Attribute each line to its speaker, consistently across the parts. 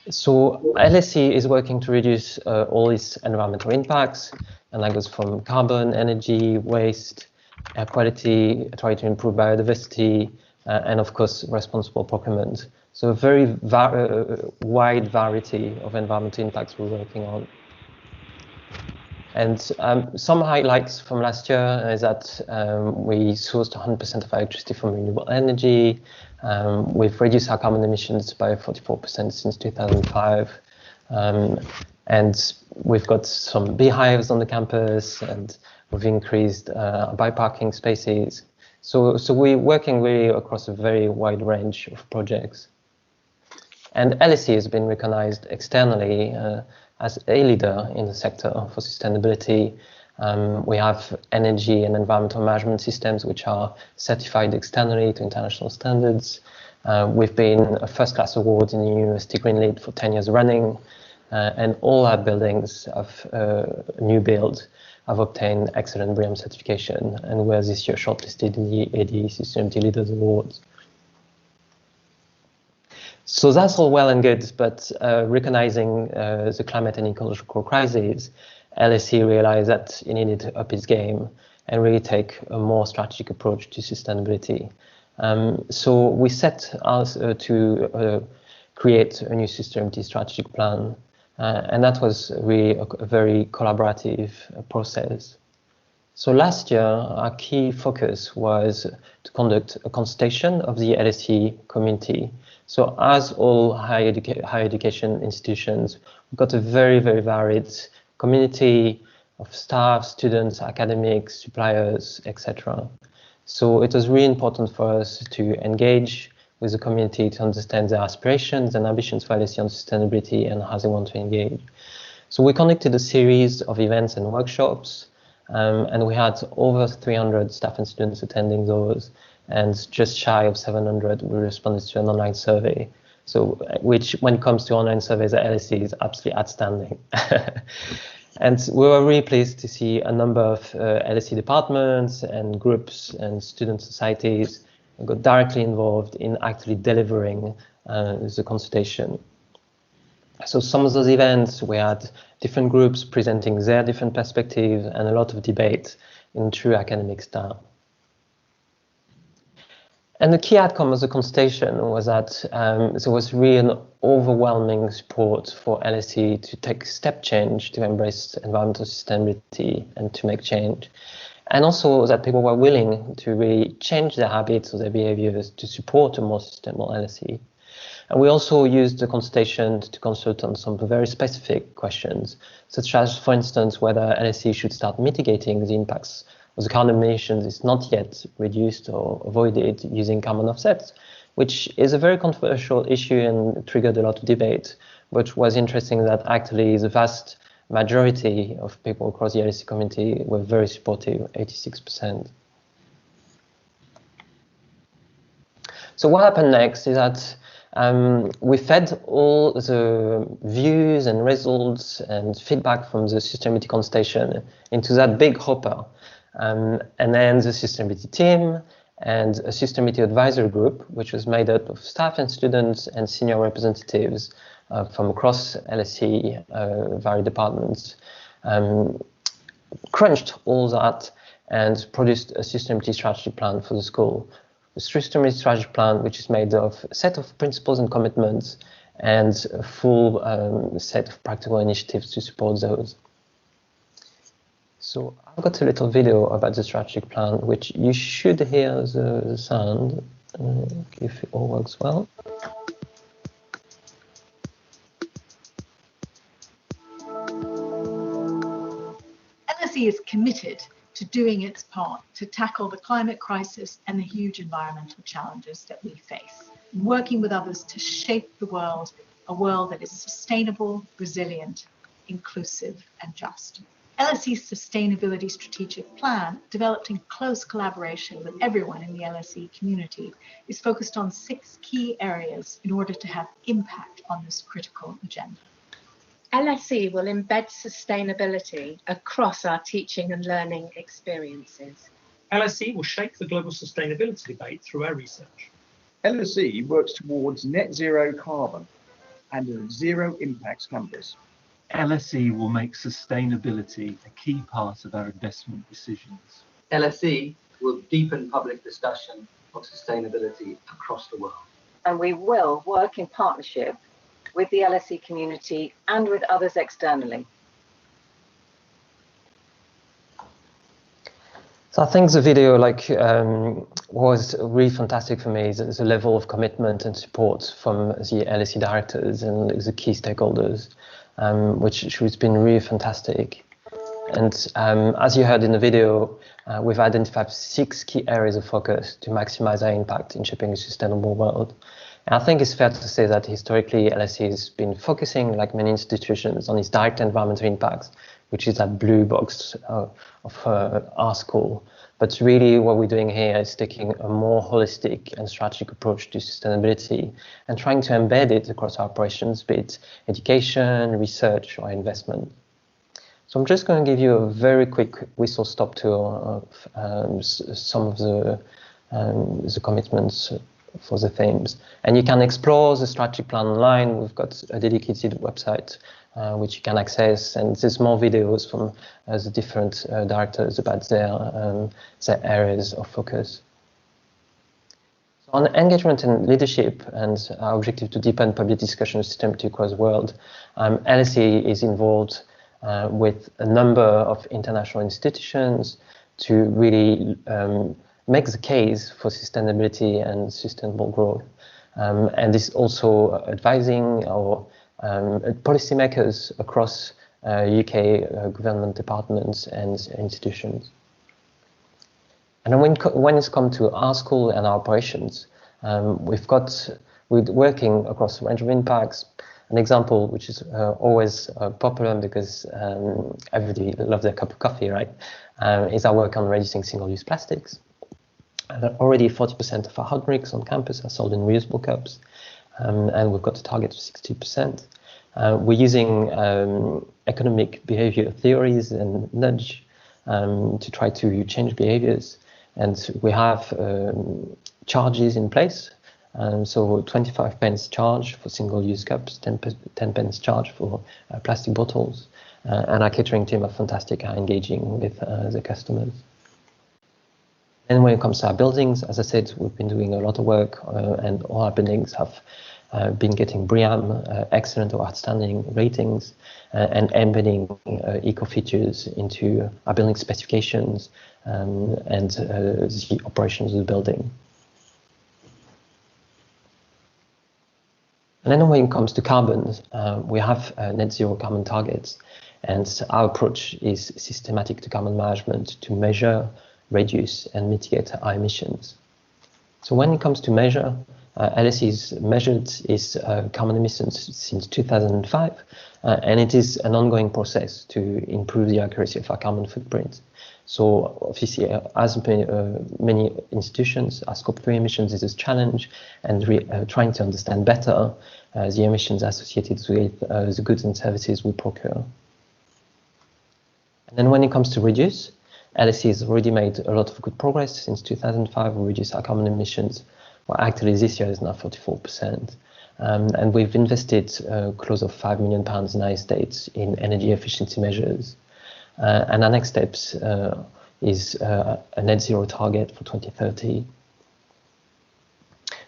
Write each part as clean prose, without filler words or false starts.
Speaker 1: So LSE is working to reduce all its environmental impacts, and that goes from carbon, energy, waste, air quality, try to improve biodiversity, and of course responsible procurement. So a very wide variety of environmental impacts we're working on. And some highlights from last year is that we sourced 100% of our electricity from renewable energy. We've reduced our carbon emissions by 44% since 2005. And we've got some beehives on the campus, and we've increased bike parking spaces. So we're working really across a very wide range of projects. And LSE has been recognized externally as a leader in the sector for sustainability. We have energy and environmental management systems which are certified externally to international standards. We've been a first-class award in the University Green Lead for 10 years running, and all our buildings of new build have obtained excellent BREEAM certification, and were this year shortlisted in the AD Sustainability Leaders Awards. So that's all well and good, but recognizing the climate and ecological crisis, LSE realized that it needed to up its game and really take a more strategic approach to sustainability. So we set out to create a new sustainability strategic plan, and that was really a very collaborative process. So last year, our key focus was to conduct a consultation of the LSE community. So as all higher education institutions, we've got a very, very varied community of staff, students, academics, suppliers, etc. So it was really important for us to engage with the community to understand their aspirations and ambitions for LSE on sustainability and how they want to engage. So we conducted a series of events and workshops, and we had over 300 staff and students attending those, and just shy of 700 we responded to an online survey. So, which when it comes to online surveys at LSE is absolutely outstanding. And we were really pleased to see a number of LSE departments and groups and student societies got directly involved in actually delivering the consultation. So some of those events, we had different groups presenting their different perspectives and a lot of debate in true academic style. And the key outcome of the consultation was that there was really an overwhelming support for LSE to take step change to embrace environmental sustainability and to make change. And also that people were willing to really change their habits or their behaviors to support a more sustainable LSE. And we also used the consultation to consult on some very specific questions, such as, for instance, whether LSE should start mitigating the impacts of the carbon emissions is not yet reduced or avoided using carbon offsets, which is a very controversial issue and triggered a lot of debate, but was interesting that actually the vast majority of people across the LSE community were very supportive, 86%. So what happened next is that we fed all the views and results and feedback from the sustainability consultation into that big hopper. And then the sustainability team and a sustainability advisory group, which was made up of staff and students and senior representatives from across LSE, various departments, crunched all that and produced a sustainability strategy plan for the school. A sustainability strategy plan, which is made of a set of principles and commitments and a full set of practical initiatives to support those. So I've got a little video about the strategic plan, which you should hear the sound if it all works well.
Speaker 2: LSE is committed to doing its part to tackle the climate crisis and the huge environmental challenges that we face, working with others to shape the world, a world that is sustainable, resilient, inclusive and just. LSE's Sustainability Strategic Plan, developed in close collaboration with everyone in the LSE community, is focused on 6 key areas in order to have impact on this critical agenda.
Speaker 3: LSE will embed sustainability across our teaching and learning experiences.
Speaker 4: LSE will shape the global sustainability debate through our research.
Speaker 5: LSE works towards net zero carbon. and a zero impacts campus.
Speaker 6: LSE will make sustainability a key part of our investment decisions.
Speaker 7: LSE will deepen public discussion of sustainability across the world.
Speaker 8: And we will work in partnership with the LSE community and with others externally.
Speaker 1: So I think the video was really fantastic for me. The level of commitment and support from the LSE directors and the key stakeholders, which has been really fantastic. And as you heard in the video, we've identified 6 key areas of focus to maximize our impact in shaping a sustainable world. And I think it's fair to say that historically LSE has been focusing, like many institutions, on its direct environmental impacts, which is that blue box of our school. But really what we're doing here is taking a more holistic and strategic approach to sustainability and trying to embed it across our operations, be it education, research, or investment. So I'm just going to give you a very quick whistle-stop tour of some of the commitments for the themes. And you can explore the strategic plan online. We've got a dedicated website which you can access, and there's more videos from the different directors about their areas of focus. So on engagement and leadership and our objective to deepen public discussion of sustainability across the world, LSE is involved with a number of international institutions to really make the case for sustainability and sustainable growth. And this also advising our policymakers across UK government departments and institutions. And then when it's come to our school and our operations, we're working across a range of impacts. An example which is always popular because everybody loves their cup of coffee, right? Is our work on reducing single-use plastics. Already 40% of our hot drinks on campus are sold in reusable cups, and we've got a target of 60%. We're using economic behavior theories and nudge to try to change behaviors, and we have charges in place. So 25 pence charge for single-use cups, 10 pence charge for plastic bottles, and our catering team are fantastic at engaging with the customers. And when it comes to our buildings, as I said, we've been doing a lot of work, and all our buildings have been getting BREEAM, excellent or outstanding ratings, and embedding eco features into our building specifications and the operations of the building. And then when it comes to carbon, we have net zero carbon targets, and our approach is systematic to carbon management to measure, reduce and mitigate our emissions. So when it comes to measure, LSE's measured its carbon emissions since 2005, and it is an ongoing process to improve the accuracy of our carbon footprint. So obviously, as many institutions, our scope 3 emissions is a challenge, and trying to understand better the emissions associated with the goods and services we procure. And then when it comes to reduce, LSE has already made a lot of good progress. Since 2005, we reduced our carbon emissions. Well, actually, this year is now 44%. And we've invested close to £5 million in our estates in energy efficiency measures. And our next steps is a net zero target for 2030.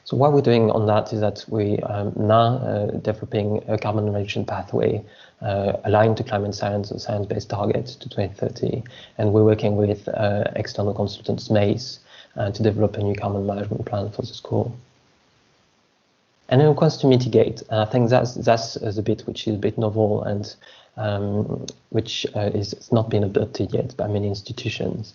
Speaker 1: So what we're doing on that is that we are now developing a carbon reduction pathway aligned to climate science and science-based targets to 2030. And we're working with external consultants, MACE, to develop a new carbon management plan for the school. And when it comes to mitigate, I think that's the bit which is a bit novel and which is not been adopted yet by many institutions.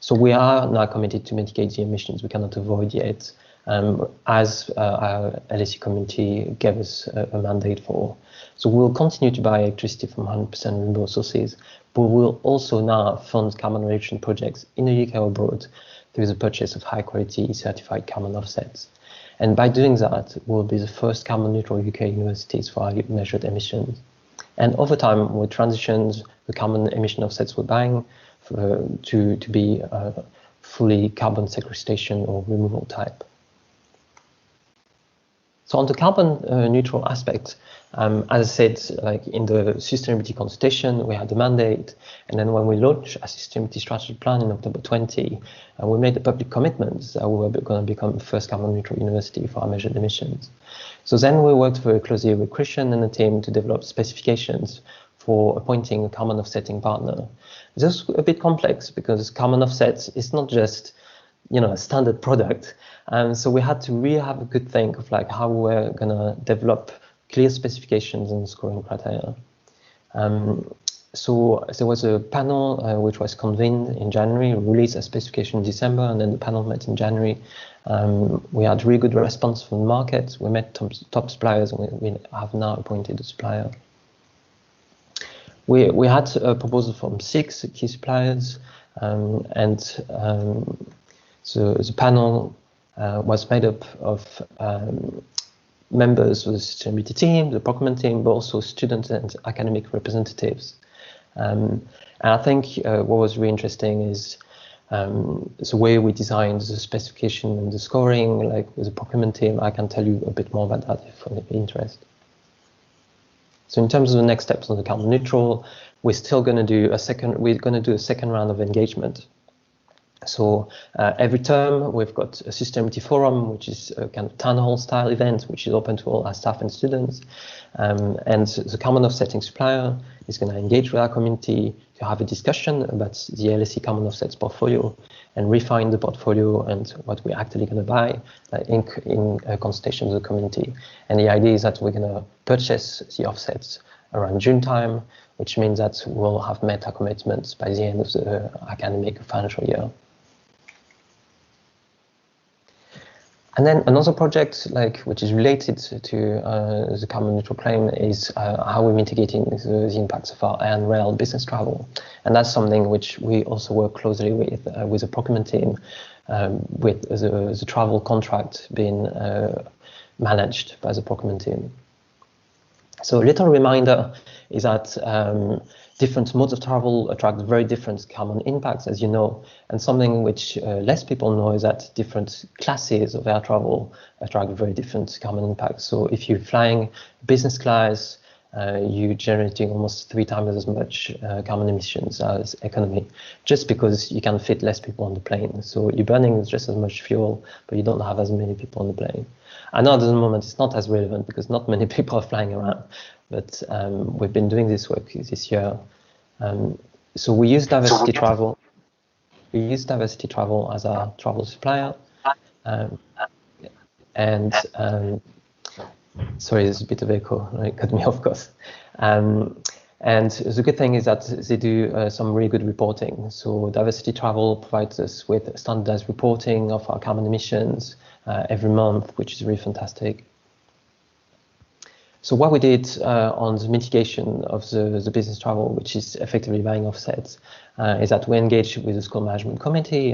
Speaker 1: So we are now committed to mitigate the emissions we cannot avoid yet, as our LSE community gave us a mandate for. So we'll continue to buy electricity from 100% renewable sources, but we'll also now fund carbon reduction projects in the UK or abroad through the purchase of high quality certified carbon offsets. And by doing that, we'll be the first carbon neutral UK universities for our measured emissions. And over time, we'll transition the carbon emission offsets we're buying to be fully carbon sequestration or removal type. So on the carbon neutral aspect, as I said, like in the sustainability consultation, we had the mandate, and then when we launched a sustainability strategy plan in October 20, we made a public commitment that we were going to become the first carbon neutral university for our measured emissions. So then we worked very closely with Christian and the team to develop specifications for appointing a carbon offsetting partner. This was a bit complex because carbon offsets is not just, you know, a standard product. So we had to really have a good think of like how we're gonna develop clear specifications and scoring criteria. So there was a panel which was convened in January, released a specification in December, and then the panel met in January. We had really good response from the market. We met top suppliers, and we have now appointed a supplier. We had a proposal from 6 key suppliers, so the panel was made up of members of the sustainability team, the procurement team, but also students and academic representatives. And I think what was really interesting is the way we designed the specification and the scoring, like with the procurement team. I can tell you a bit more about that if you're interested. So in terms of the next steps on the carbon neutral, we're still going to do a second round of engagement. So every term we've got a sustainability forum, which is a kind of town hall style event, which is open to all our staff and students. And the carbon offsetting supplier is going to engage with our community to have a discussion about the LSE carbon offsets portfolio and refine the portfolio and what we're actually going to buy in consultation with the community. And the idea is that we're going to purchase the offsets around June time, which means that we'll have met our commitments by the end of the academic financial year. And then another project, which is related to the carbon neutral claim, is how we're mitigating the impacts of our air and rail business travel. And that's something which we also work closely with the procurement team, with the travel contract being managed by the procurement team. So a little reminder is that different modes of travel attract very different carbon impacts, as you know, and something which less people know is that different classes of air travel attract very different carbon impacts. So if you're flying business class, you're generating almost 3 times as much carbon emissions as economy, just because you can fit less people on the plane. So you're burning just as much fuel, but you don't have as many people on the plane. I know at the moment it's not as relevant because not many people are flying around, but we've been doing this work this year. So we use diversity travel. We use diversity travel as our travel supplier. Sorry, there's a bit of echo. It cut me off course. And the good thing is that they do some really good reporting. So diversity travel provides us with standardized reporting of our carbon emissions every month, which is really fantastic. So what we did on the mitigation of the business travel, which is effectively buying offsets, is that we engaged with the school management committee,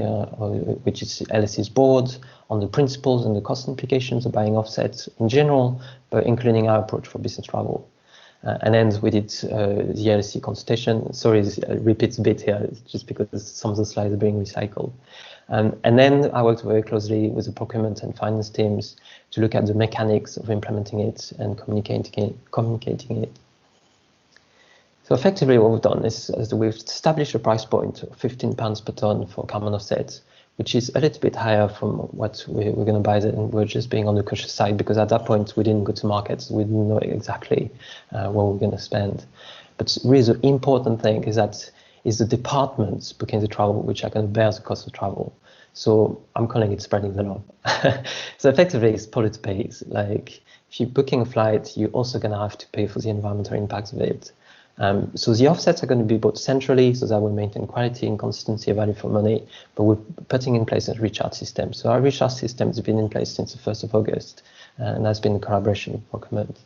Speaker 1: which is LSE's board, on the principles and the cost implications of buying offsets in general, but including our approach for business travel. And then we did the LSE consultation. Sorry, it repeats a bit here, just because some of the slides are being recycled. And then I worked very closely with the procurement and finance teams to look at the mechanics of implementing it and communicating it. So effectively what we've done is we've established a price point of £15 per tonne for carbon offsets, which is a little bit higher from what we're going to buy, and we're just being on the cautious side because at that point we didn't go to markets, we didn't know exactly what we're going to spend. But really the important thing is that is the departments booking the travel which are going to bear the cost of travel. So I'm calling it spreading the love. So effectively it's polluter pays. Like if you're booking a flight, you're also going to have to pay for the environmental impacts of it. So the offsets are going to be bought centrally so that we maintain quality and consistency of value for money, but we're putting in place a recharge system. So our recharge system has been in place since the 1st of August, and that's been a collaboration with Procurement.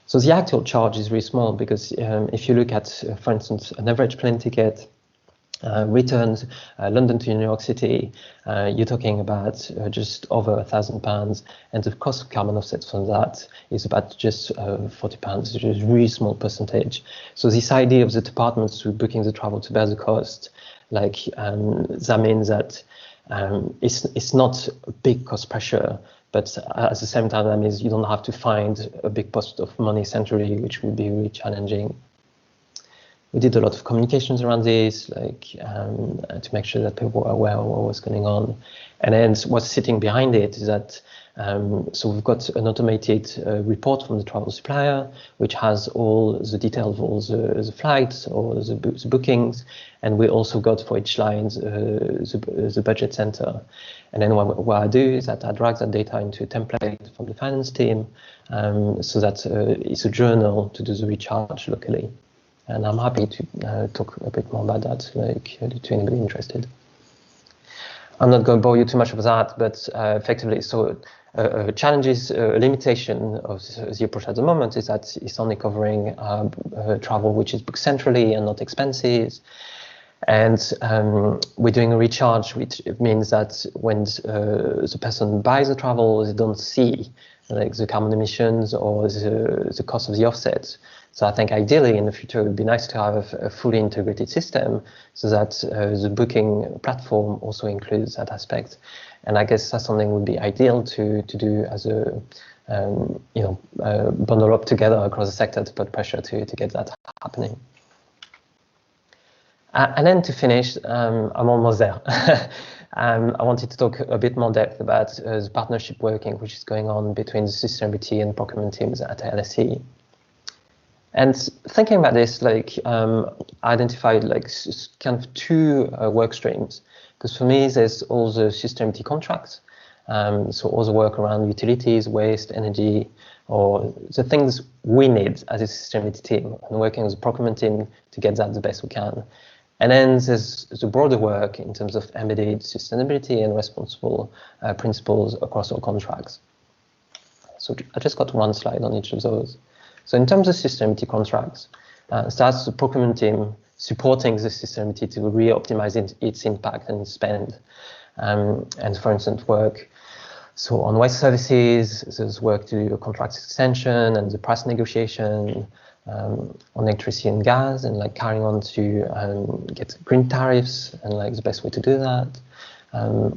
Speaker 1: So the actual charge is really small because if you look at, for instance, an average plane ticket, returns London to New York City, you're talking about just over £1,000, and the cost of carbon offsets from that is about just £40, which is a really small percentage. So this idea of the departments who booking the travel to bear the cost, that means that it's not a big cost pressure But at the same time, that means you don't have to find a big pot of money centrally, which would be really challenging. We did a lot of communications around this, like to make sure that people were aware of what was going on. And then what's sitting behind it is that, so we've got an automated report from the travel supplier, which has all the details of all the flights or the bookings. And we also got for each line the budget center. And then what I do is that I drag that data into a template from the finance team, so that it's a journal to do the recharge locally. And I'm happy to talk a bit more about that, like to anybody interested. I'm not going to bore you too much with that, but effectively, so challenges, limitation of the approach at the moment is that it's only covering travel which is booked centrally and not expenses. And we're doing a recharge, which means that when the person buys the travel, they don't see like the carbon emissions or the cost of the offset. So I think ideally in the future it would be nice to have a fully integrated system so that the booking platform also includes that aspect. And I guess that's something would be ideal to do as a bundle up together across the sector to put pressure to get that happening. And then to finish, I'm almost there. I wanted to talk a bit more depth about the partnership working which is going on between the sustainability and procurement teams at LSE. And thinking about this, like I identified like kind of two work streams, because for me there's all the sustainability contracts, so all the work around utilities, waste, energy, or the things we need as a sustainability team, and working as a procurement team to get that the best we can. And then there's the broader work in terms of embedded sustainability and responsible principles across all contracts. So I just got one slide on each of those. So in terms of sustainability contracts, that's the procurement team supporting the sustainability to re-optimize its impact and its spend. And for instance, work so on waste services, there's work to do a contract extension and the price negotiation, on electricity and gas, and like carrying on to get green tariffs and like the best way to do that.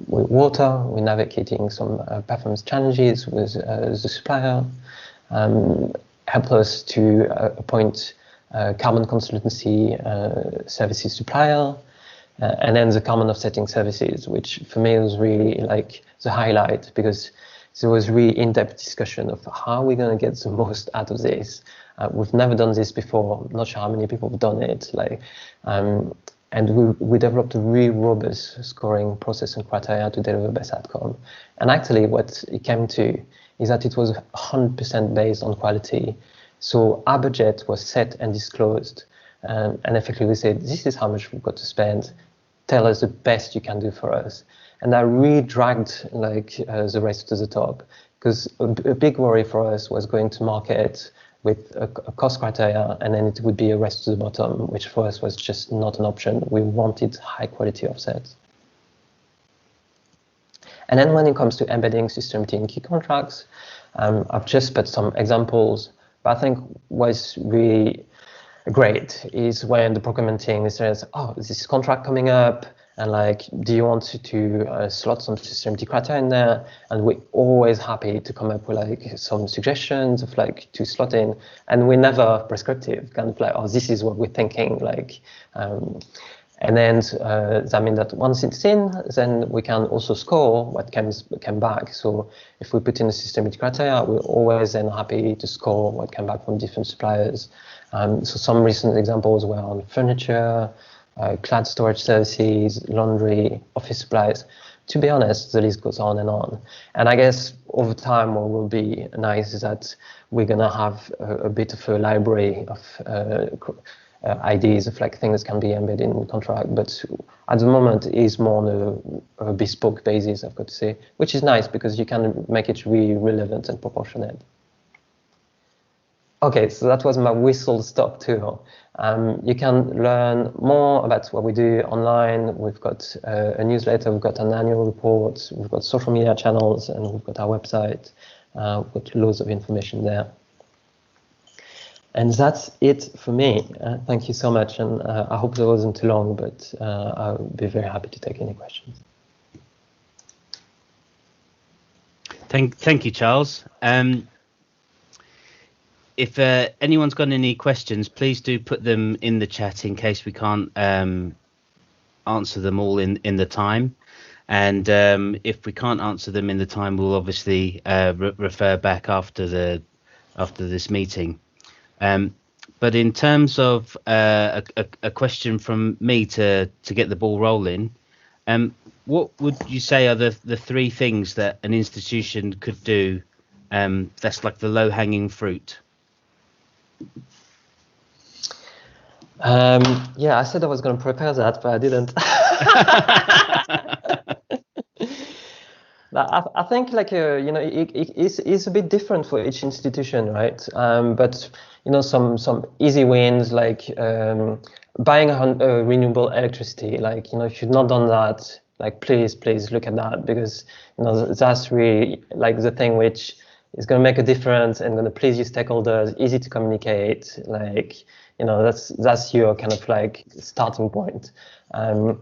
Speaker 1: With water, we're navigating some performance challenges with the supplier. Help us to appoint carbon consultancy services supplier, and then the carbon offsetting services, which for me was really like the highlight, because there was really in-depth discussion of how we're going to get the most out of this. We've never done this before. I'm not sure how many people have done it. Like, and we developed a really robust scoring process and criteria to deliver best outcome. And actually, what it came to is that it was 100% based on quality. So our budget was set and disclosed, and effectively we said, this is how much we've got to spend. Tell us the best you can do for us. And that really dragged like the rest to the top, because a big worry for us was going to market with a cost criteria, and then it would be a race to the bottom, which for us was just not an option. We wanted high quality offsets. And then when it comes to embedding sustainability in key contracts, I've just put some examples, but I think what's really great is when the procurement team says, oh, this contract coming up, and like, do you want to slot some sustainability criteria in there? And we're always happy to come up with like some suggestions of like to slot in, and we're never prescriptive, kind of like, oh, this is what we're thinking, like, and then that means that once it's in, then we can also score what came back. So if we put in a sustainability criteria, we're always then happy to score what came back from different suppliers. So some recent examples were on furniture, cloud storage services, laundry, office supplies. To be honest, the list goes on. And I guess over time, what will be nice is that we're going to have a bit of a library of ideas of like things that can be embedded in the contract, but at the moment it is more on a bespoke basis, I've got to say, which is nice because you can make it really relevant and proportionate. Okay, so that was my whistle-stop tour. You can learn more about what we do online. We've got a newsletter, we've got an annual report, we've got social media channels, and we've got our website. We've got loads of information there. And that's it for me. Thank you so much, and I hope that wasn't too long, but I'll be very happy to take any questions.
Speaker 9: Thank you, Charles. If anyone's got any questions, please do put them in the chat in case we can't answer them all in the time. And if we can't answer them in the time, we'll obviously refer back after this meeting. But in terms of a question from me to get the ball rolling, what would you say are the three things that an institution could do that's like the low-hanging fruit?
Speaker 1: Yeah, I said I was going to prepare that, but I didn't. I think it's a bit different for each institution, right? But some easy wins like buying renewable electricity. Like if you've not done that, like please look at that, because that's really like the thing which is going to make a difference and going to please your stakeholders. Easy to communicate. Like that's your kind of like starting point. And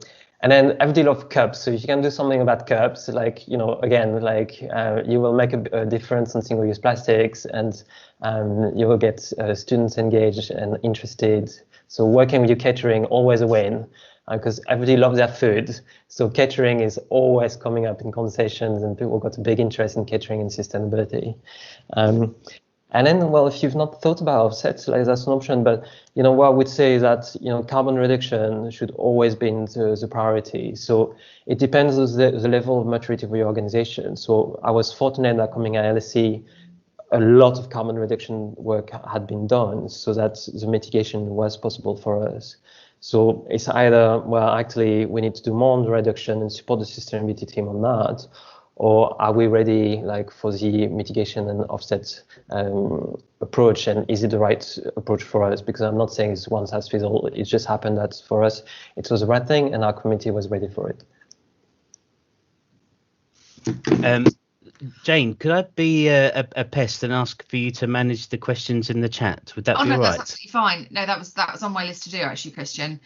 Speaker 1: then everybody loves cups. So if you can do something about cups, like, again, like you will make a difference in single-use plastics, and you will get students engaged and interested. So working with your catering, always a win, because everybody loves their food. So catering is always coming up in conversations, and people got a big interest in catering and sustainability. And then, well, if you've not thought about offsets, like that's an option. But what I would say is that carbon reduction should always be the priority. So it depends on the level of maturity of your organization. So I was fortunate that coming at LSE, a lot of carbon reduction work had been done, so that the mitigation was possible for us. So it's either, well, actually we need to do more on the reduction and support the sustainability team on that, or are we ready like for the mitigation and offset approach, and is it the right approach for us? Because I'm not saying it's one size fits all. It just happened that for us it was the right thing and our committee was ready for it.
Speaker 9: Jane, could I be a pest and ask for you to manage the questions in the chat? Would that be all right?
Speaker 10: That's absolutely fine. No, that was on my list to do actually, Christian.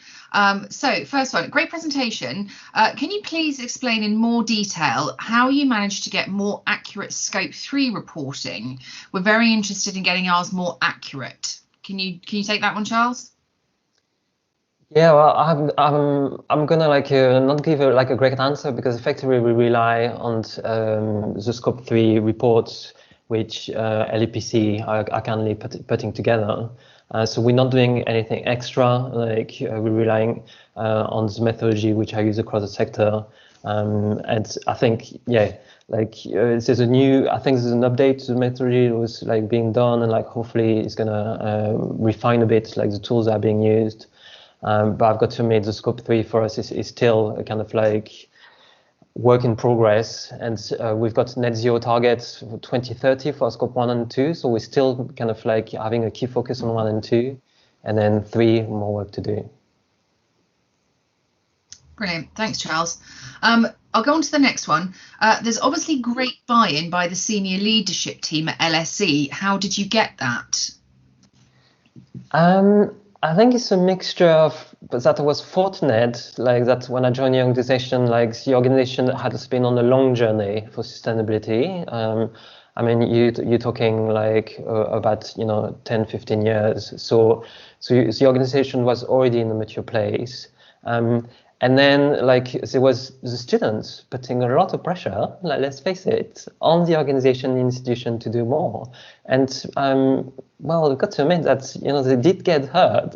Speaker 10: So first one, great presentation. Can you please explain in more detail how you managed to get more accurate Scope 3 reporting? We're very interested in getting ours more accurate. Can you take that one, Charles?
Speaker 1: Yeah, well, I'm gonna not give a great answer, because effectively we rely on the Scope 3 reports which LUPC are currently putting together. So we're not doing anything extra. We're relying on the methodology which I use across the sector. And I think there's an update to the methodology that was being done, and hopefully it's gonna refine a bit the tools that are being used. But I've got to admit the Scope 3 for us is still a kind of work in progress, and we've got net zero targets for 2030 for Scope 1 and 2, so we're still kind of having a key focus on 1 and 2, and then 3 more work to do.
Speaker 10: Brilliant, thanks Charles. I'll go on to the next one. There's obviously great buy-in by the senior leadership team at LSE. How did you get that?
Speaker 1: I think it's a mixture of that I was fortunate, that when I joined the organization, the organization has been on a long journey for sustainability. I mean, you're talking about 10, 15 years. So the organization was already in a mature place. And then there was the students putting a lot of pressure, let's face it, on the organization and institution to do more. And well, I've got to admit that they did get heard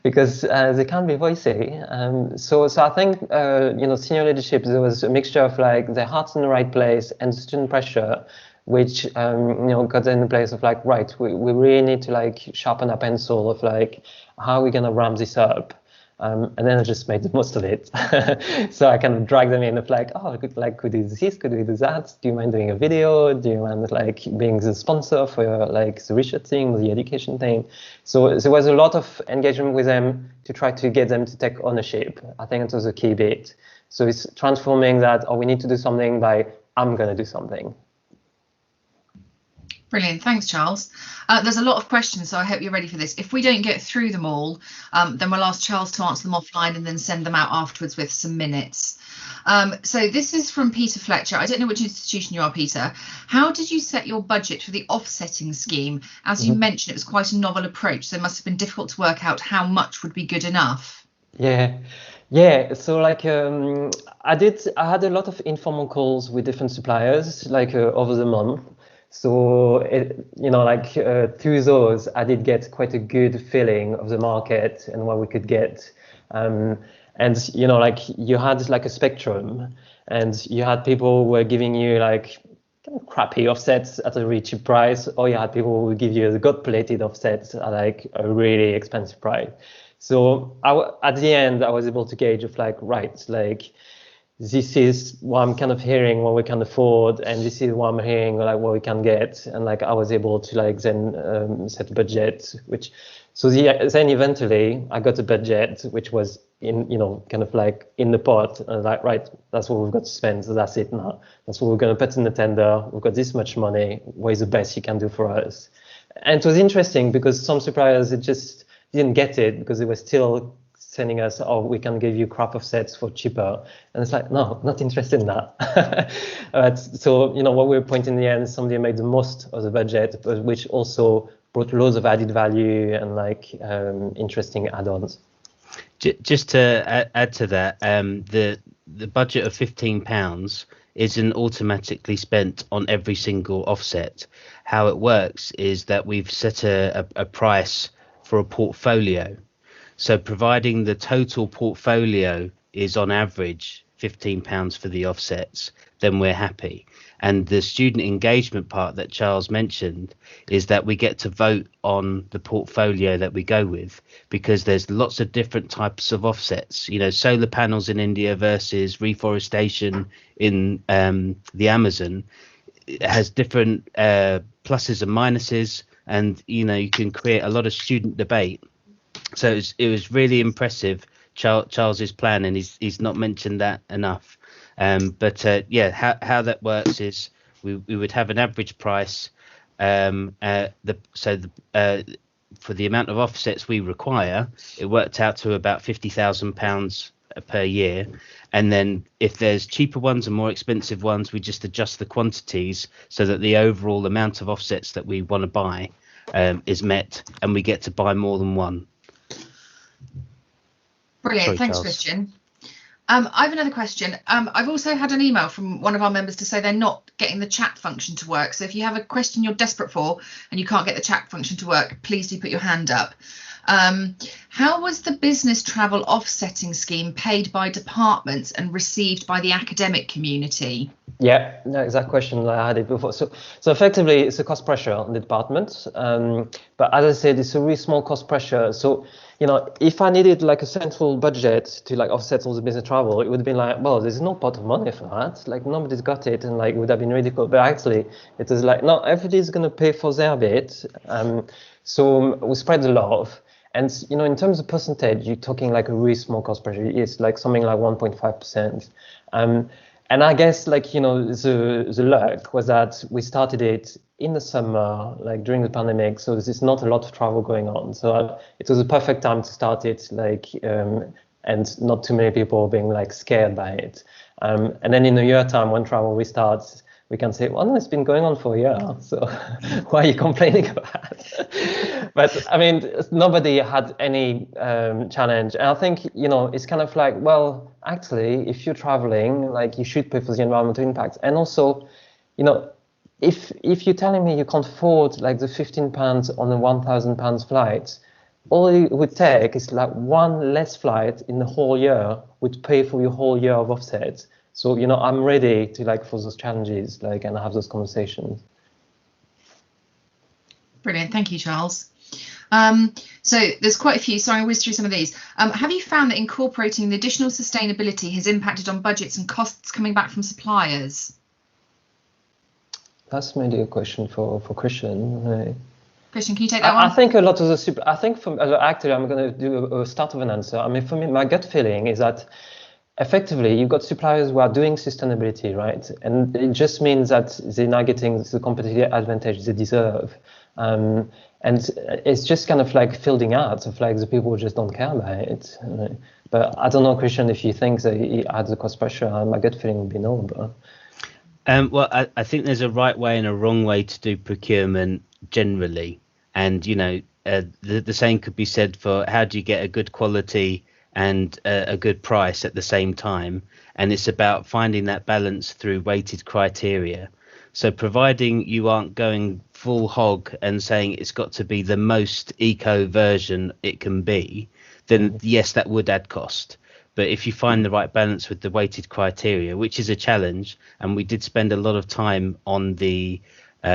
Speaker 1: because they can't be voicey. So I think senior leadership, there was a mixture of their hearts in the right place and student pressure, which got in the place of right, we really need to sharpen our pencil of how are we gonna ramp this up. And then I just made the most of it. So I kind of dragged them in of oh, could we do this, could we do that? Do you mind doing a video? Do you mind being the sponsor for the research thing, the education thing? So there was a lot of engagement with them to try to get them to take ownership. I think it was a key bit. So it's transforming that, oh, we need to do something by, I'm gonna do something.
Speaker 10: Brilliant. Thanks, Charles. There's a lot of questions, so I hope you're ready for this. If we don't get through them all, then we'll ask Charles to answer them offline and then send them out afterwards with some minutes. So this is from Peter Fletcher. I don't know which institution you are, Peter. How did you set your budget for the offsetting scheme? As you mentioned, it was quite a novel approach, so it must have been difficult to work out how much would be good enough.
Speaker 1: Yeah, so like I had a lot of informal calls with different suppliers like over the month. So through those, I did get quite a good feeling of the market and what we could get. And you had like a spectrum, and you had people who were giving you like kind of crappy offsets at a really cheap price, or you had people who would give you the gold-plated offsets at like a really expensive price. So at the end, I was able to gauge of like, right, like this is what I'm kind of hearing what we can afford, and this is what I'm hearing like what we can get, and like I was able to like then set a budget, then eventually I got a budget which was in kind of like in the pot, and like, right, that's what we've got to spend, so that's it now. That's what we're going to put in the tender. We've got this much money. What is the best you can do for us? And it was interesting because some suppliers just didn't get it because they were still sending us, oh, we can give you crap offsets for cheaper. And it's like, no, not interested in that. So, what we were pointing in the end, somebody made the most of the budget, but which also brought loads of added value and like interesting add-ons.
Speaker 9: Just to add to that, the budget of £15 isn't automatically spent on every single offset. How it works is that we've set a price for a portfolio. So providing the total portfolio is on average £15 for the offsets, then we're happy. And the student engagement part that Charles mentioned is that we get to vote on the portfolio that we go with, because there's lots of different types of offsets. Solar panels in India versus reforestation in the Amazon. It has different pluses and minuses, and you can create a lot of student debate. So it was really impressive, Charles's plan, and he's not mentioned that enough. But how that works is we would have an average price for the amount of offsets we require. It worked out to about £50,000 per year, and then if there's cheaper ones and more expensive ones, we just adjust the quantities so that the overall amount of offsets that we want to buy is met, and we get to buy more than one.
Speaker 10: Brilliant.
Speaker 9: Sorry,
Speaker 10: Thanks,
Speaker 9: Charles.
Speaker 10: Christian. I have another question. I've also had an email from one of our members to say they're not getting the chat function to work. So if you have a question you're desperate for and you can't get the chat function to work, please do put your hand up. How was the business travel offsetting scheme paid by departments and received by the academic community?
Speaker 1: Yeah, no, exact question I had it before. So effectively, it's a cost pressure on the department. But as I said, it's a really small cost pressure. So, if I needed like a central budget to like offset all the business travel, it would have been like, well, there's no pot of money for that. Like nobody's got it, and like it would have been ridiculous. But actually, it is like, no, everybody's going to pay for their bit. So we spread the love. And, in terms of percentage, you're talking like a really small cost pressure. It's like something like 1.5%. And I guess the luck was that we started it in the summer, like during the pandemic. So there's not a lot of travel going on. So it was a perfect time to start it, and not too many people being like scared by it. And then in a year time, when travel restarts, we can say, well, no, it's been going on for a year, so why are you complaining about it? But I mean, nobody had any challenge. And I think, it's kind of like, well, actually, if you're traveling, like you should pay for the environmental impact. And also, if you're telling me you can't afford like the £15 on a £1,000 flight, all it would take is like one less flight in the whole year would pay for your whole year of offsets. So, I'm ready to for those challenges, and have those conversations.
Speaker 10: Brilliant. Thank you, Charles. So there's quite a few. Sorry, I'll whiz through some of these. Have you found that incorporating the additional sustainability has impacted on budgets and costs coming back from suppliers?
Speaker 1: That's maybe a question for Christian.
Speaker 10: Christian, can you take that one?
Speaker 1: I think a lot of actually, I'm going to do a start of an answer. I mean, for me, my gut feeling is that effectively, you've got suppliers who are doing sustainability, right? And it just means that they're not getting the competitive advantage they deserve. And it's just kind of like fielding out of like the people who just don't care about it. But I don't know, Christian, if you think that it adds the cost pressure. My gut feeling would be no. But
Speaker 9: well, I think there's a right way and a wrong way to do procurement generally. And, you know, the same could be said for how do you get a good quality and a good price at the same time. And it's about finding that balance through weighted criteria. So providing you aren't going full hog and saying it's got to be the most eco version it can be, then yes, that would add cost. But if you find the right balance with the weighted criteria, which is a challenge, and we did spend a lot of time on the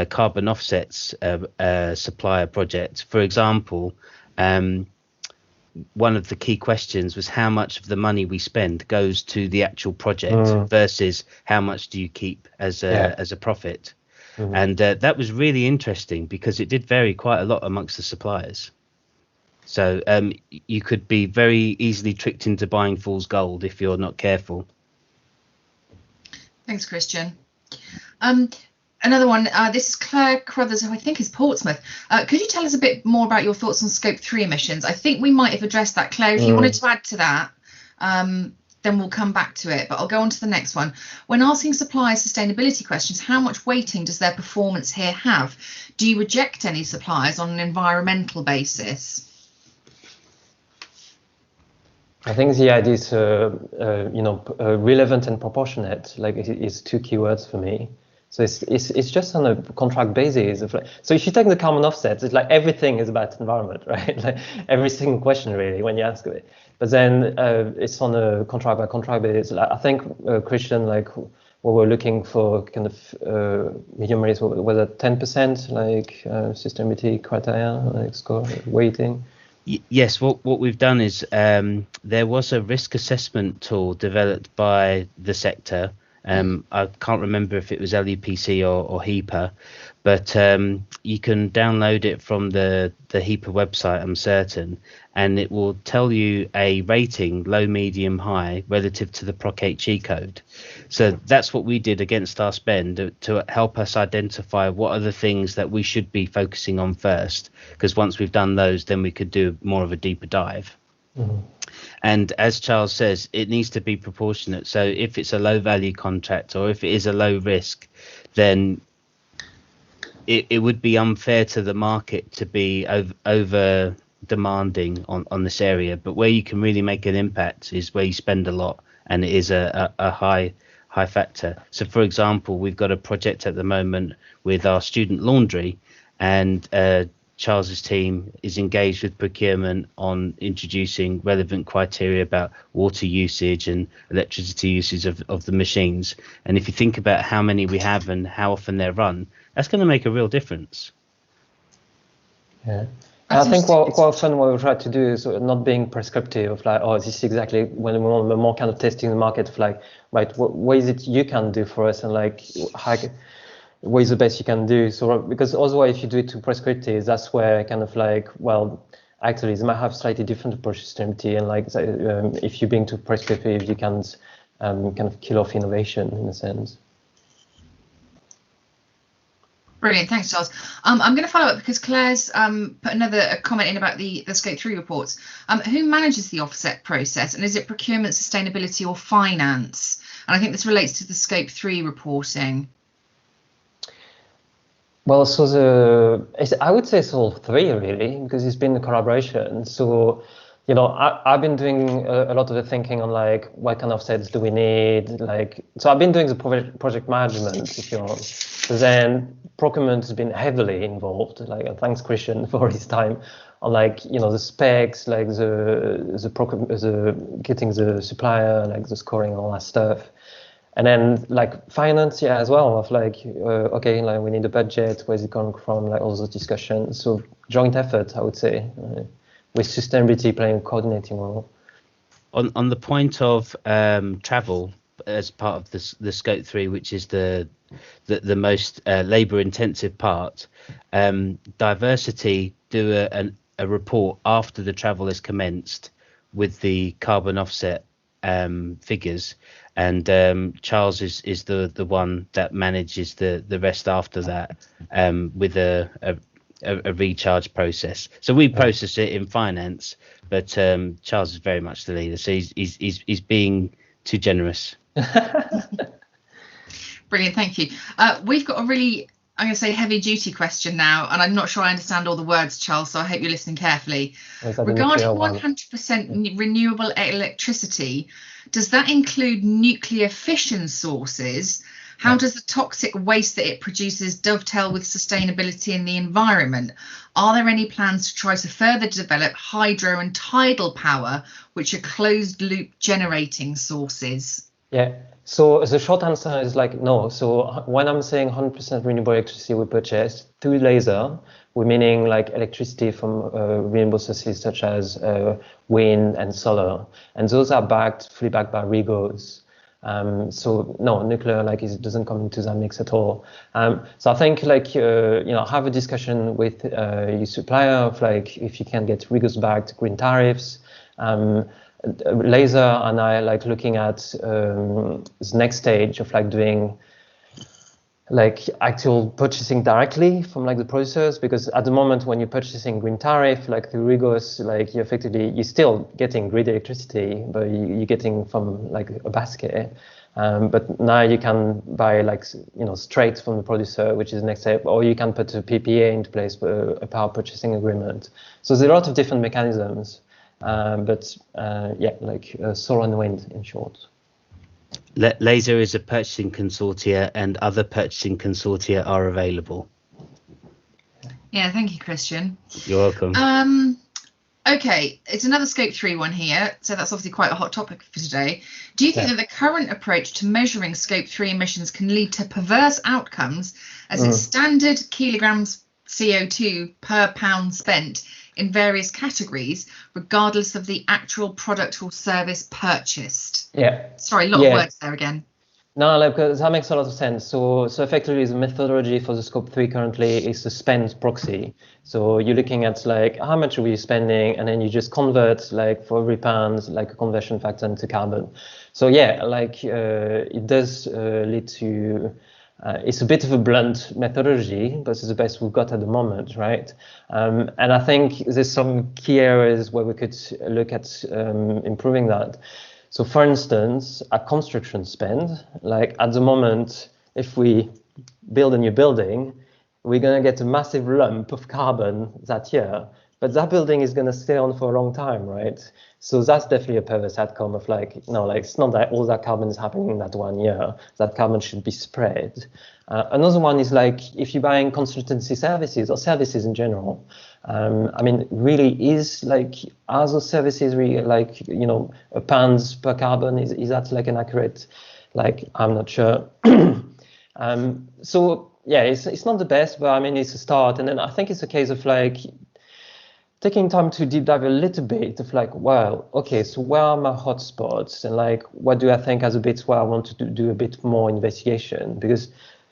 Speaker 9: carbon offsets supplier project, for example, one of the key questions was how much of the money we spend goes to the actual project versus how much do you keep as a profit. And that was really interesting because it did vary quite a lot amongst the suppliers. So you could be very easily tricked into buying fool's gold if you're not careful.
Speaker 10: Thanks, Christian. Another one, this is Claire Crothers, who I think is Portsmouth. Could you tell us a bit more about your thoughts on Scope 3 emissions? I think we might have addressed that. Claire, if you wanted to add to that, then we'll come back to it. But I'll go on to the next one. When asking suppliers sustainability questions, how much weighting does their performance here have? Do you reject any suppliers on an environmental basis?
Speaker 1: I think the idea is, relevant and proportionate. Like, it's two keywords for me. So it's just on a contract basis. So if you take the carbon offsets, it's like everything is about environment, right? Like every single question really when you ask it. But then it's on a contract by contract basis. Like, I think Christian, like what we're looking for, kind of medium rates, was it 10% like sustainability criteria, like score weighting?
Speaker 9: Yes, what we've done is there was a risk assessment tool developed by the sector. I can't remember if it was LUPC or HEPA, but you can download it from the HEPA website, I'm certain, and it will tell you a rating, low, medium, high, relative to the PROC-HE code. So that's what we did against our spend to help us identify what are the things that we should be focusing on first, because once we've done those, then we could do more of a deeper dive. And as Charles says, it needs to be proportionate. So if it's a low value contract or if it is a low risk, then it would be unfair to the market to be over demanding on this area. But where you can really make an impact is where you spend a lot, and it is a high factor. So for example, we've got a project at the moment with our student laundry, and Charles's team is engaged with procurement on introducing relevant criteria about water usage and electricity usage of the machines. And if you think about how many we have and how often they're run, that's going to make a real difference.
Speaker 1: Yeah. I think quite often what we try to do is not being prescriptive of like, oh, this is exactly when we want more kind of testing the market of like, right, what is it you can do for us, and like how, what is the best you can do? So because otherwise if you do it too prescriptive, that's where kind of like, well, actually they might have slightly different approach to sustainability, and like if you're being too prescriptive, you can kind of kill off innovation in a sense.
Speaker 10: Brilliant, thanks, Charles. I'm going to follow up because Claire's put another comment in about the Scope 3 reports. Who manages the offset process, and is it procurement, sustainability, or finance? And I think this relates to the Scope 3 reporting.
Speaker 1: Well, so I would say it's all three really, because it's been a collaboration. So, you know, I've been doing a lot of the thinking on like what kind of offsets do we need, like, so I've been doing the project management, if you want. But then procurement has been heavily involved. Like, thanks Christian for his time on like, you know, the specs, like the getting the supplier, like the scoring and all that stuff. And then like finance, yeah, as well, of like, okay, like we need a budget, where's it coming from, like all those discussions. So joint effort, I would say, with sustainability playing a coordinating role.
Speaker 9: On the point of travel as part of the Scope 3, which is the most labour intensive part, diversity do a report after the travel is commenced with the carbon offset figures, and Charles is the one that manages the rest after that, with a recharge process. So we process it in finance, but Charles is very much the leader. So he's being too generous.
Speaker 10: Brilliant, thank you. We've got a really, I'm going to say, heavy duty question now, and I'm not sure I understand all the words, Charles, so I hope you're listening carefully. Regarding 100% renewable electricity, does that include nuclear fission sources? How does the toxic waste that it produces dovetail with sustainability in the environment? Are there any plans to try to further develop hydro and tidal power, which are closed loop generating sources?
Speaker 1: Yeah, so the short answer is like no. So when I'm saying 100% renewable electricity we purchase through laser, we're meaning like electricity from renewable sources such as wind and solar, and those are fully backed by REGOs. So no, nuclear it doesn't come into that mix at all. So I think have a discussion with your supplier of if you can get REGOs backed green tariffs. Laser and I looking at this next stage of doing actual purchasing directly from the producers, because at the moment when you're purchasing green tariff the REGOs, you're still getting grid electricity, but you're getting from a basket. But now you can buy straight from the producer, which is the next step, or you can put a PPA into place, a power purchasing agreement. So there's a lot of different mechanisms. Solar and wind in short.
Speaker 9: Laser is a purchasing consortia, and other purchasing consortia are available.
Speaker 10: Yeah, thank you, Christian.
Speaker 9: You're welcome.
Speaker 10: Okay, it's another Scope 3 one here, so that's obviously quite a hot topic for today. Do you think that the current approach to measuring Scope 3 emissions can lead to perverse outcomes, as it's standard kilograms CO2 per pound spent in various categories, regardless of the actual product or service purchased?
Speaker 1: Yeah.
Speaker 10: Sorry, a lot of words there again.
Speaker 1: No, that makes a lot of sense. So effectively, the methodology for the Scope 3 currently is a spend proxy. So you're looking at how much are we spending, and then you just convert for every pound a conversion factor into carbon. So yeah, it does lead to. It's a bit of a blunt methodology, but it's the best we've got at the moment, right? And I think there's some key areas where we could look at improving that. So for instance, a construction spend, at the moment, if we build a new building, we're going to get a massive lump of carbon that year, but that building is going to stay on for a long time, right? So that's definitely a perverse outcome of it's not that all that carbon is happening in that 1 year. That carbon should be spread. Another one is if you're buying consultancy services or services in general. Really are those services really a pounds per carbon? Is that an accurate? I'm not sure. So yeah, it's not the best, but it's a start. And then I think it's a case of taking time to deep dive a little bit of well, okay, so where are my hotspots, and what do I think as a bit where I want to do a bit more investigation? Because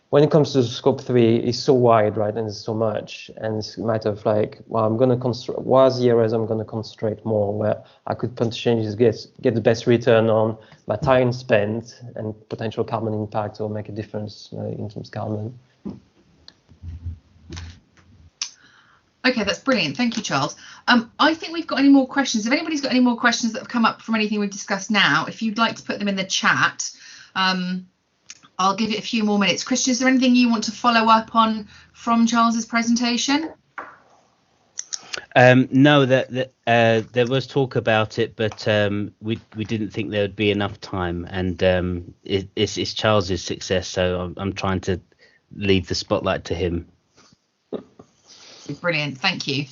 Speaker 1: when it comes to Scope 3, it's so wide, right, and there's so much, and it's a matter of well, I'm going to what are the areas I'm going to concentrate more, where I could potentially get the best return on my time spent and potential carbon impact, or make a difference in terms of carbon.
Speaker 10: Okay, that's brilliant. Thank you, Charles. I think we've got any more questions. If anybody's got any more questions that have come up from anything we've discussed now, if you'd like to put them in the chat, I'll give it a few more minutes. Christian, is there anything you want to follow up on from Charles's presentation?
Speaker 9: No, there was talk about it, but we didn't think there would be enough time, and it's Charles's success, so I'm trying to leave the spotlight to him.
Speaker 10: Brilliant, thank you.